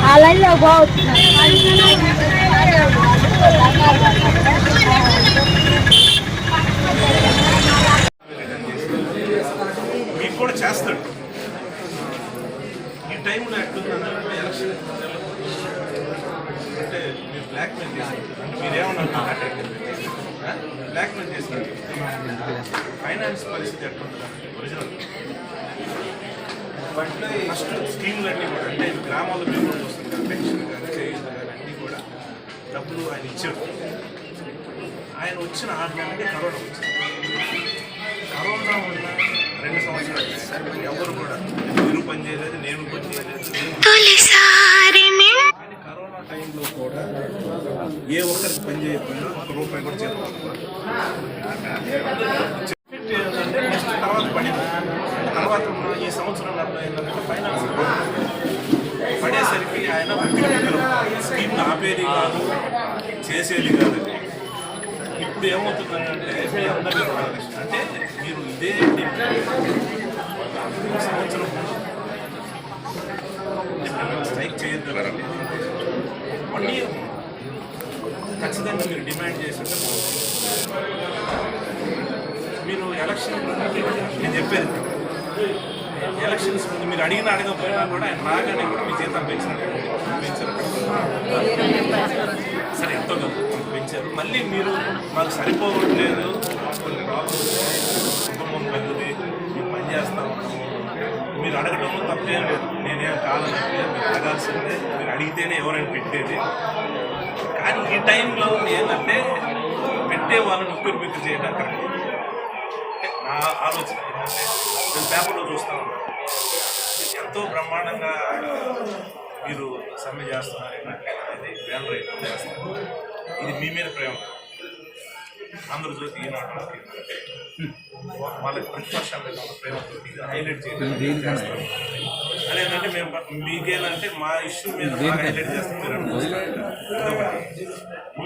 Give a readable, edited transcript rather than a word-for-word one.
ఆ లైన్లో బాగుంది. మీకు కూడా చేస్తాడు. ఈ టైంలో ఎట్లుందంటే ఎలక్షన్ అంటే మీరు బ్లాక్మెయిల్ చేస్తారు. మీరేమన్నా బ్లాక్మెయిల్ చేస్తారు. ఫైనాన్స్ పరిస్థితి ఎట్లుంటుందంటే ఒరిజినల్ ఫస్ట్ స్కీమ్లు అన్నీ కూడా అంటే గ్రామాల్లో పేమెంట్ వస్తుంది కదా, పెన్షన్ కానీ చేయూత కానీ అన్నీ కూడా డబ్బులు ఆయన ఇచ్చాడు. ఆయన వచ్చిన 6 నెలలకే కరోనా వచ్చింది. కరోనా ఉన్న 2 సంవత్సరాలు ఎవరు కూడా మీరు పని చేయలేదు, నేను పని చేయలేదు. కానీ కరోనా టైంలో కూడా ఏ ఒక్కరికి పని చేయకపోయినా ₹1 కూడా చేస్తాం. తర్వాత పడింది. తర్వాత ఈ సంవత్సరం ఏంటంటే ఫైనాన్స్ పడేసరికి ఆయన స్కీమ్ ఆపేది కాదు, చేసేది కాదు. ఇప్పుడు ఏమవుతుందంటే మీ అందరికీ అంటే మీరు ఇదే సంవత్సరం స్ట్రైక్ చేయొద్దు. 1 ఇయర్ ఖచ్చితంగా మీరు డిమాండ్ చేస్తుంటే మీరు ఎలక్షన్ నేను చెప్పేది ఎలక్షన్స్ ముందు మీరు అడగకపోయినా కూడా ఆయన రాగానే కూడా మీ జీతం పెంచారు. సరే ఎంతో పెంచారు. మళ్ళీ మీరు మాకు సరిపోవట్లేదు, కొన్ని ప్రాబ్లమ్స్, కుటుంబం పెద్దది, మేము పని చేస్తా ఉన్నాము, మీరు అడగడంలో తప్పేం లేదు. నేనేం కావాలంటే మీరు అడగాల్సిందే, మీరు అడిగితేనే ఎవరైనా పెట్టేది. కానీ ఈ టైంలో ఏంటంటే పెట్టే వాళ్ళని ఉక్కిరిబిక్కిరి చేయడం కరెక్ట్. నా ఆలోచన ఏంటంటే నేను పేపర్లో చూస్తా ఉన్నాను, ఎంతో బ్రహ్మాండంగా మీరు సమ్మె చేస్తున్నారు. అనేది బ్యానర్ అయితే చేస్తారు. ఇది మీ మీద ప్రేమ. అందరూ చూసి ఈనాడు వాళ్ళకి ప్రతిపక్షాల మీద ప్రేమతో ఇది హైలైట్ చేస్తారు. అదేంటంటే మేము మీకేంటంటే మా ఇష్యూ మీద హైలైట్ చేస్తాం. మీరు